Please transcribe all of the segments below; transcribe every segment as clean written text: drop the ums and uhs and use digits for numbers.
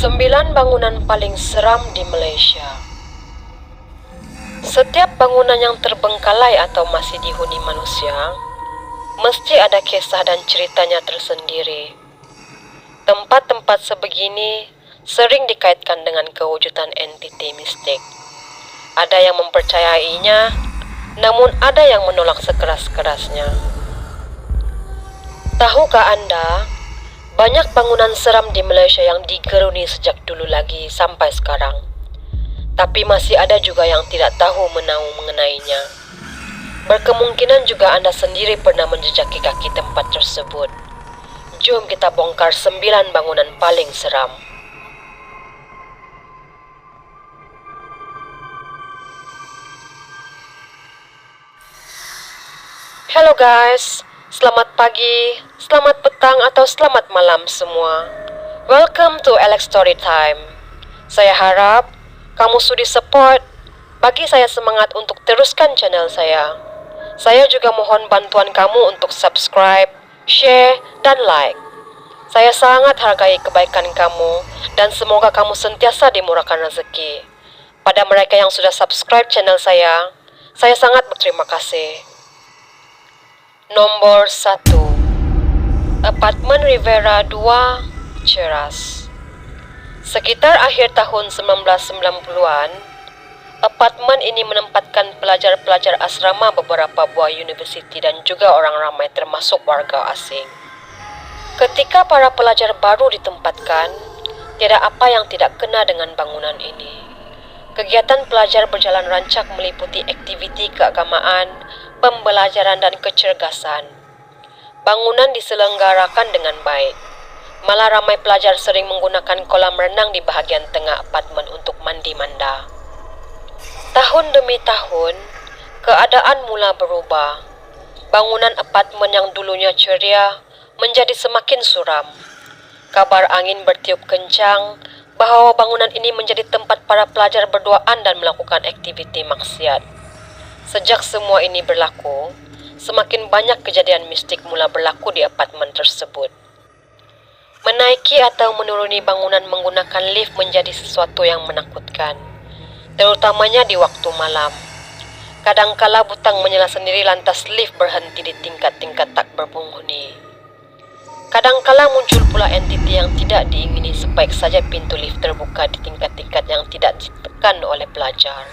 9 bangunan paling seram di Malaysia. Setiap bangunan yang terbengkalai atau masih dihuni manusia, mesti ada kisah dan ceritanya tersendiri. Tempat-tempat sebegini sering dikaitkan dengan kewujudan entiti mistik. Ada yang mempercayainya, namun ada yang menolak sekeras-kerasnya. Tahukah Anda, banyak bangunan seram di Malaysia yang digeruni sejak dulu lagi sampai sekarang. Tapi masih ada juga yang tidak tahu menahu mengenainya. Berkemungkinan juga Anda sendiri pernah menjejaki kaki tempat tersebut. Jom kita bongkar 9 bangunan paling seram. Hello guys, selamat pagi, selamat petang atau selamat malam semua. Welcome to Alex Story Time. Saya harap kamu sudi support, bagi saya semangat untuk teruskan channel saya. Saya juga mohon bantuan kamu untuk subscribe, share, dan like. Saya sangat hargai kebaikan kamu dan semoga kamu sentiasa dimurahkan rezeki. Pada mereka yang sudah subscribe channel saya sangat berterima kasih. Nomor 1, Apartemen Rivera 2, Ceras. Sekitar akhir tahun 1990-an, apartemen ini menempatkan pelajar-pelajar asrama beberapa buah universiti dan juga orang ramai termasuk warga asing. Ketika para pelajar baru ditempatkan, tiada apa yang tidak kena dengan bangunan ini. Kegiatan pelajar berjalan rancak meliputi aktiviti keagamaan, pembelajaran dan kecergasan. Bangunan diselenggarakan dengan baik. Malah ramai pelajar sering menggunakan kolam renang di bahagian tengah apartemen untuk mandi manda. Tahun demi tahun, keadaan mula berubah. Bangunan apartemen yang dulunya ceria menjadi semakin suram. Kabar angin bertiup kencang bahawa bangunan ini menjadi tempat para pelajar berduaan dan melakukan aktiviti maksiat. Sejak semua ini berlaku, semakin banyak kejadian mistik mula berlaku di apartemen tersebut. Menaiki atau menuruni bangunan menggunakan lift menjadi sesuatu yang menakutkan, terutamanya di waktu malam. Kadangkala butang menyala sendiri lantas lift berhenti di tingkat-tingkat tak berpenghuni. Kadangkala muncul pula entiti yang tidak diingini sebaik saja pintu lift terbuka di tingkat-tingkat yang tidak ditekan oleh pelajar.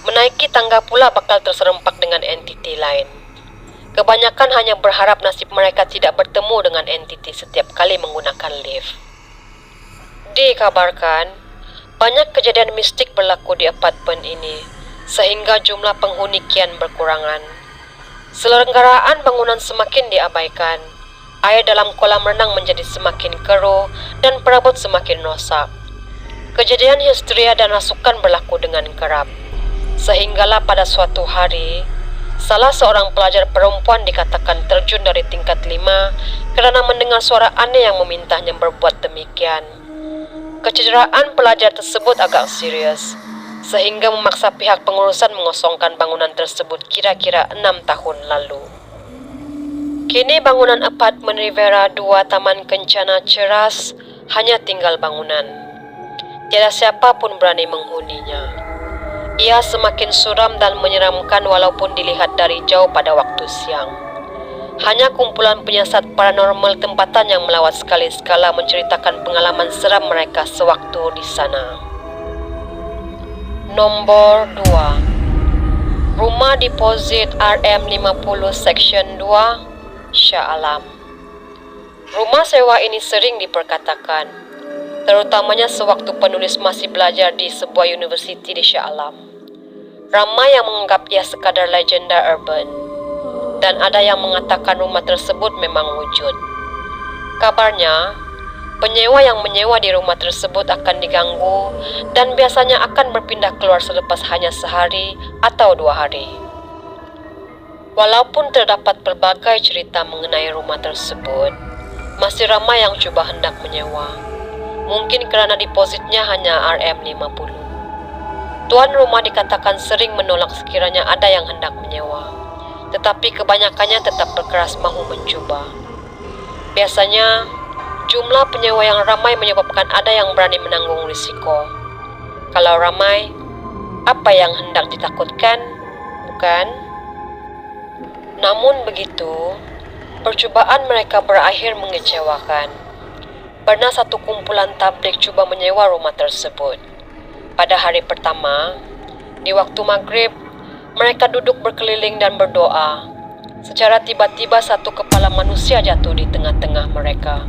Menaiki tangga pula bakal terserempak dengan entiti lain. Kebanyakan hanya berharap nasib mereka tidak bertemu dengan entiti setiap kali menggunakan lift. Dikabarkan, banyak kejadian mistik berlaku di apartemen ini, sehingga jumlah penghuni kian berkurangan. Selenggaraan bangunan semakin diabaikan, air dalam kolam renang menjadi semakin keruh, dan perabot semakin rosak. Kejadian histeria dan rasukan berlaku dengan kerap. Sehinggalah pada suatu hari, salah seorang pelajar perempuan dikatakan terjun dari tingkat 5 kerana mendengar suara aneh yang memintanya berbuat demikian. Kecederaan pelajar tersebut agak serius, sehingga memaksa pihak pengurusan mengosongkan bangunan tersebut kira-kira 6 tahun lalu. Kini bangunan apartemen Rivera 2 Taman Kencana Ceras hanya tinggal bangunan. Tiada siapa pun berani menghuninya. Ia semakin suram dan menyeramkan walaupun dilihat dari jauh pada waktu siang. Hanya kumpulan penyiasat paranormal tempatan yang melawat sekali-sekala menceritakan pengalaman seram mereka sewaktu di sana. Nomor 2, Rumah Deposit RM50 Section 2, Shah Alam. Rumah sewa ini sering diperkatakan, terutamanya sewaktu penulis masih belajar di sebuah universiti di Shah Alam. Ramai yang menganggap ia sekadar legenda urban, dan ada yang mengatakan rumah tersebut memang wujud. Kabarnya, penyewa yang menyewa di rumah tersebut akan diganggu dan biasanya akan berpindah keluar selepas hanya sehari atau 2 hari. Walaupun terdapat berbagai cerita mengenai rumah tersebut, masih ramai yang cuba hendak menyewa. Mungkin kerana depositnya hanya RM50. Tuan rumah dikatakan sering menolak sekiranya ada yang hendak menyewa, tetapi kebanyakannya tetap berkeras mahu mencuba. Biasanya, Jumlah penyewa yang ramai menyebabkan ada yang berani menanggung risiko. Kalau ramai, apa yang hendak ditakutkan, bukan? Namun begitu, percubaan mereka berakhir mengecewakan. Pernah satu kumpulan tabligh cuba menyewa rumah tersebut. Pada hari pertama, di waktu maghrib, mereka duduk berkeliling dan berdoa. Secara tiba-tiba satu kepala manusia jatuh di tengah-tengah mereka.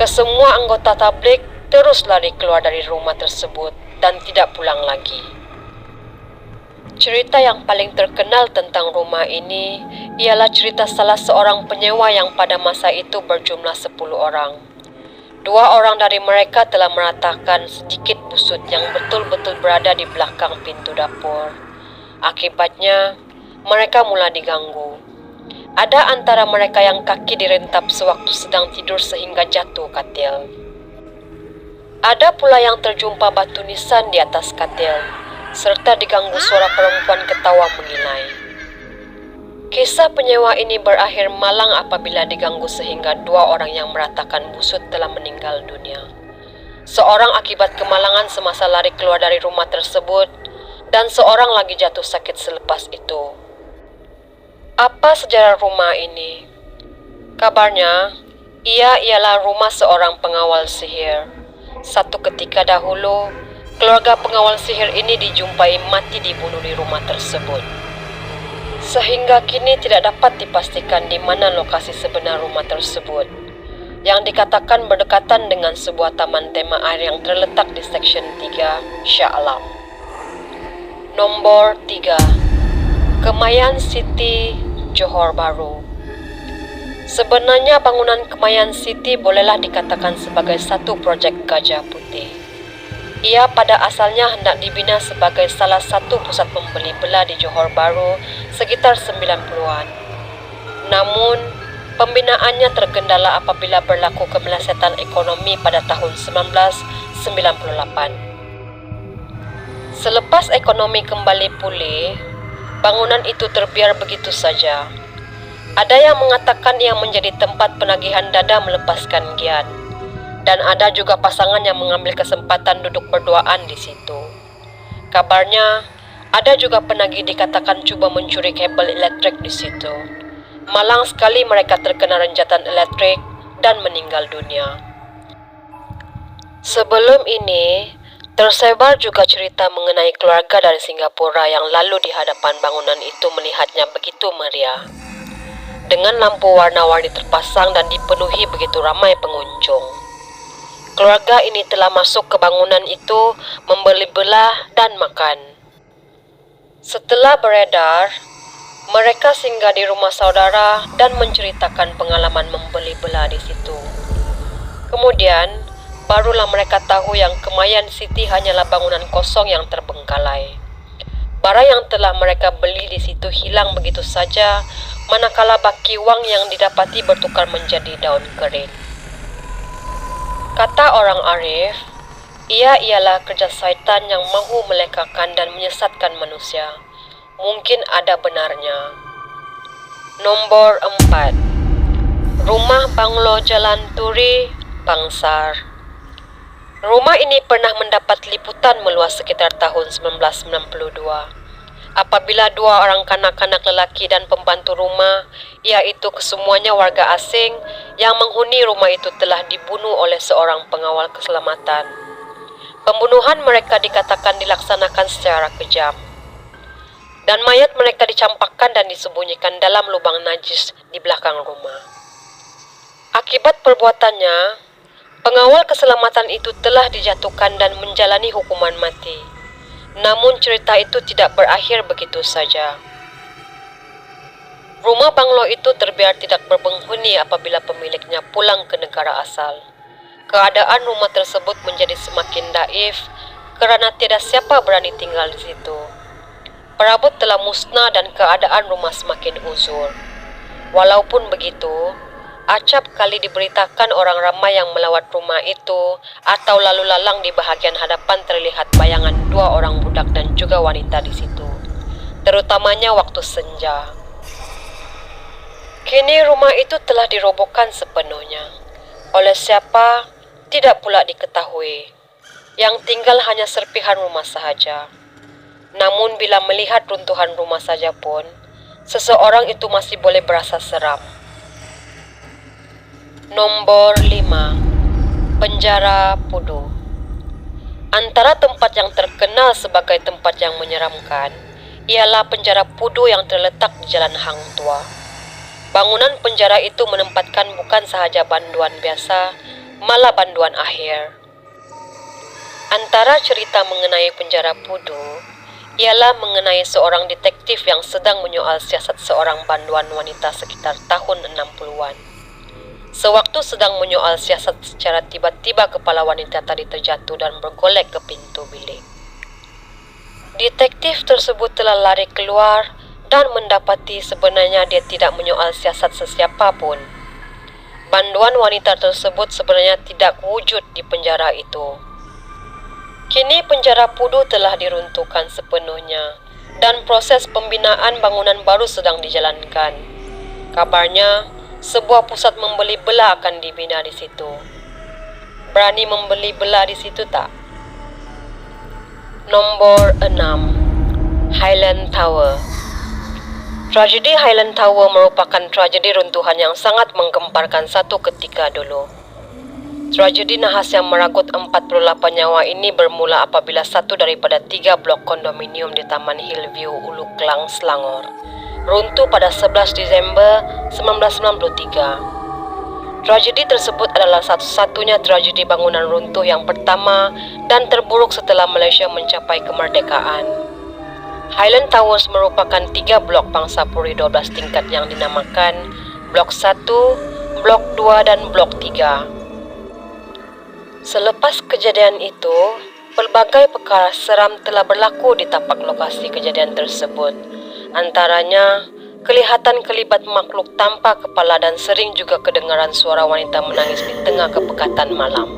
Kesemua anggota tabligh terus lari keluar dari rumah tersebut dan tidak pulang lagi. Cerita yang paling terkenal tentang rumah ini ialah cerita salah seorang penyewa yang pada masa itu berjumlah 10 orang. 2 orang dari mereka telah meratakan sedikit busut yang betul-betul berada di belakang pintu dapur. Akibatnya, mereka mulai diganggu. Ada antara mereka yang kaki direntap sewaktu sedang tidur sehingga jatuh katil. Ada pula yang terjumpa batu nisan di atas katil, serta diganggu suara perempuan ketawa mengilai. Kisah penyewa ini berakhir malang apabila diganggu sehingga 2 orang yang meratakan busut telah meninggal dunia. Seorang akibat kemalangan semasa lari keluar dari rumah tersebut, dan seorang lagi jatuh sakit selepas itu. Apa sejarah rumah ini? Kabarnya, ia ialah rumah seorang pengawal sihir. Satu ketika dahulu, keluarga pengawal sihir ini dijumpai mati dibunuh di rumah tersebut. Sehingga kini tidak dapat dipastikan di mana lokasi sebenar rumah tersebut, yang dikatakan berdekatan dengan sebuah taman tema air yang terletak di Seksyen 3 Shah Alam. Nombor 3. Kemayan City, Johor Bahru. Sebenarnya bangunan Kemayan City bolehlah dikatakan sebagai satu projek Gajah Putih. Ia pada asalnya hendak dibina sebagai salah satu pusat membeli belah di Johor Bahru sekitar 90-an. Namun, pembinaannya tergendala apabila berlaku kemelesetan ekonomi pada tahun 1998. Selepas ekonomi kembali pulih, bangunan itu terbiar begitu saja. Ada yang mengatakan ia menjadi tempat penagihan dada melepaskan gian. Dan ada juga pasangan yang mengambil kesempatan duduk berduaan di situ. Kabarnya, ada juga penagih dikatakan cuba mencuri kabel elektrik di situ. Malang sekali mereka terkena renjatan elektrik dan meninggal dunia. Sebelum ini, tersebar juga cerita mengenai keluarga dari Singapura yang lalu di hadapan bangunan itu melihatnya begitu meriah. Dengan lampu warna-warni terpasang dan dipenuhi begitu ramai pengunjung. Keluarga ini telah masuk ke bangunan itu, membeli belah dan makan. Setelah beredar, mereka singgah di rumah saudara dan menceritakan pengalaman membeli belah di situ. Kemudian, barulah mereka tahu yang Kemayan City hanyalah bangunan kosong yang terbengkalai. Barang yang telah mereka beli di situ hilang begitu saja, manakala baki wang yang didapati bertukar menjadi daun kering. Kata orang arif, ia ialah kerja syaitan yang mahu melekakan dan menyesatkan manusia. Mungkin ada benarnya. Nombor 4. Rumah Banglo Jalan Turi, Bangsar. Rumah ini pernah mendapat liputan meluas sekitar tahun 1992. Apabila 2 orang kanak-kanak lelaki dan pembantu rumah, iaitu kesemuanya warga asing yang menghuni rumah itu telah dibunuh oleh seorang pengawal keselamatan. Pembunuhan mereka dikatakan dilaksanakan secara kejam. Dan mayat mereka dicampakkan dan disembunyikan dalam lubang najis di belakang rumah. Akibat perbuatannya, pengawal keselamatan itu telah dijatuhkan dan menjalani hukuman mati. Namun cerita itu tidak berakhir begitu saja. Rumah banglo itu terbiar tidak berpenghuni apabila pemiliknya pulang ke negara asal. Keadaan rumah tersebut menjadi semakin daif kerana tiada siapa berani tinggal di situ. Perabot telah musnah dan keadaan rumah semakin uzur. Walaupun begitu, acap kali diberitakan orang ramai yang melawat rumah itu atau lalu lalang di bahagian hadapan terlihat bayangan 2 orang budak dan juga wanita di situ, terutamanya waktu senja. Kini rumah itu telah dirobohkan sepenuhnya. Oleh siapa, tidak pula diketahui. Yang tinggal hanya serpihan rumah sahaja. Namun bila melihat runtuhan rumah saja pun, seseorang itu masih boleh berasa seram. Nombor 5. Penjara Pudu. Antara tempat yang terkenal sebagai tempat yang menyeramkan ialah penjara Pudu yang terletak di Jalan Hang Tua. Bangunan penjara itu menempatkan bukan sahaja banduan biasa, malah banduan akhir. Antara cerita mengenai penjara Pudu ialah mengenai seorang detektif yang sedang menyoal siasat seorang banduan wanita sekitar tahun 60-an. Sewaktu sedang menyoal siasat, secara tiba-tiba kepala wanita tadi terjatuh dan bergolek ke pintu bilik. Detektif tersebut telah lari keluar dan mendapati sebenarnya dia tidak menyoal siasat sesiapa pun. Banduan wanita tersebut sebenarnya tidak wujud di penjara itu. Kini penjara Pudu telah diruntuhkan sepenuhnya dan proses pembinaan bangunan baru sedang dijalankan. Kabarnya, sebuah pusat membeli belah akan dibina di situ. Berani membeli belah di situ tak? Nombor 6. Highland Tower. Tragedi Highland Tower merupakan tragedi runtuhan yang sangat menggemparkan satu ketika dulu. Tragedi nahas yang meragut 48 nyawa ini bermula apabila satu daripada 3 blok kondominium di Taman Hillview, Ulu Klang, Selangor runtuh pada 11 Disember 1993. Tragedi tersebut adalah satu-satunya tragedi bangunan runtuh yang pertama dan terburuk setelah Malaysia mencapai kemerdekaan. Highland Towers merupakan 3 blok pangsa puri 12 tingkat yang dinamakan Blok 1, Blok 2 dan Blok 3. Selepas kejadian itu, pelbagai perkara seram telah berlaku di tapak lokasi kejadian tersebut. Antaranya, kelihatan kelibat makhluk tanpa kepala dan sering juga kedengaran suara wanita menangis di tengah kepekatan malam.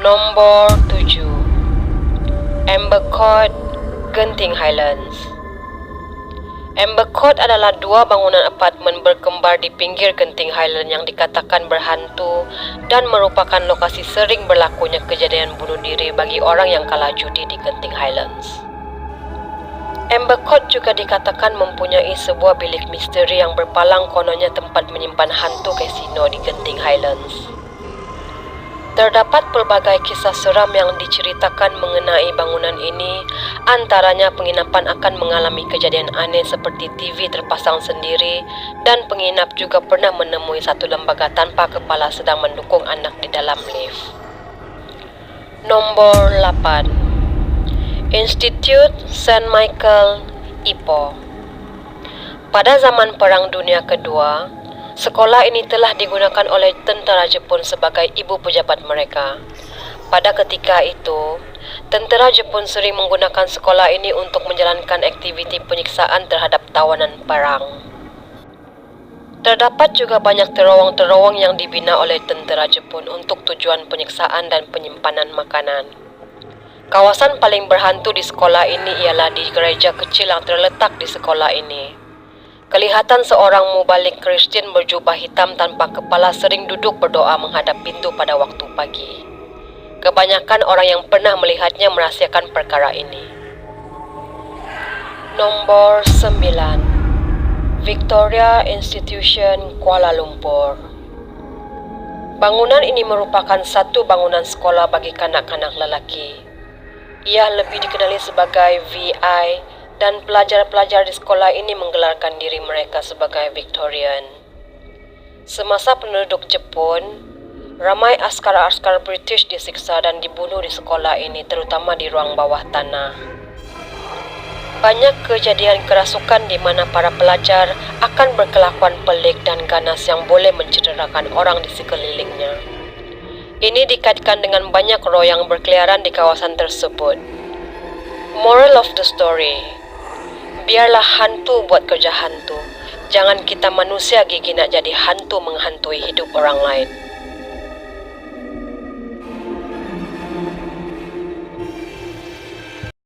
Nombor 7. Amber Court, Genting Highlands. Amber Court adalah 2 bangunan apartmen berkembar di pinggir Genting Highland yang dikatakan berhantu dan merupakan lokasi sering berlakunya kejadian bunuh diri bagi orang yang kalah judi di Genting Highlands. Amber Court juga dikatakan mempunyai sebuah bilik misteri yang berpalang kononnya tempat menyimpan hantu kasino di Genting Highlands. Terdapat pelbagai kisah seram yang diceritakan mengenai bangunan ini, antaranya penginapan akan mengalami kejadian aneh seperti TV terpasang sendiri dan penginap juga pernah menemui satu lembaga tanpa kepala sedang mendukung anak di dalam lift. Nombor 8. Institute St. Michael, Ipoh. Pada zaman Perang Dunia Kedua, sekolah ini telah digunakan oleh tentera Jepun sebagai ibu pejabat mereka. Pada ketika itu, tentera Jepun sering menggunakan sekolah ini untuk menjalankan aktiviti penyiksaan terhadap tawanan perang. Terdapat juga banyak terowong-terowong yang dibina oleh tentera Jepun untuk tujuan penyiksaan dan penyimpanan makanan. Kawasan paling berhantu di sekolah ini ialah di gereja kecil yang terletak di sekolah ini. Kelihatan seorang mubalik Kristian berjubah hitam tanpa kepala sering duduk berdoa menghadap pintu pada waktu pagi. Kebanyakan orang yang pernah melihatnya merahasiakan perkara ini. Nombor 9. Victoria Institution, Kuala Lumpur. Bangunan ini merupakan satu bangunan sekolah bagi kanak-kanak lelaki. Ia lebih dikenali sebagai VI dan pelajar-pelajar di sekolah ini menggelarkan diri mereka sebagai Victorian. Semasa penduduk Jepun, ramai askar-askar British disiksa dan dibunuh di sekolah ini, terutama di ruang bawah tanah. Banyak kejadian kerasukan di mana para pelajar akan berkelakuan pelik dan ganas yang boleh mencederakan orang di sekelilingnya. Ini dikaitkan dengan banyak roh yang berkeliaran di kawasan tersebut. Moral of the story: biarlah hantu buat kerja hantu. Jangan kita manusia gigi nak jadi hantu menghantui hidup orang lain.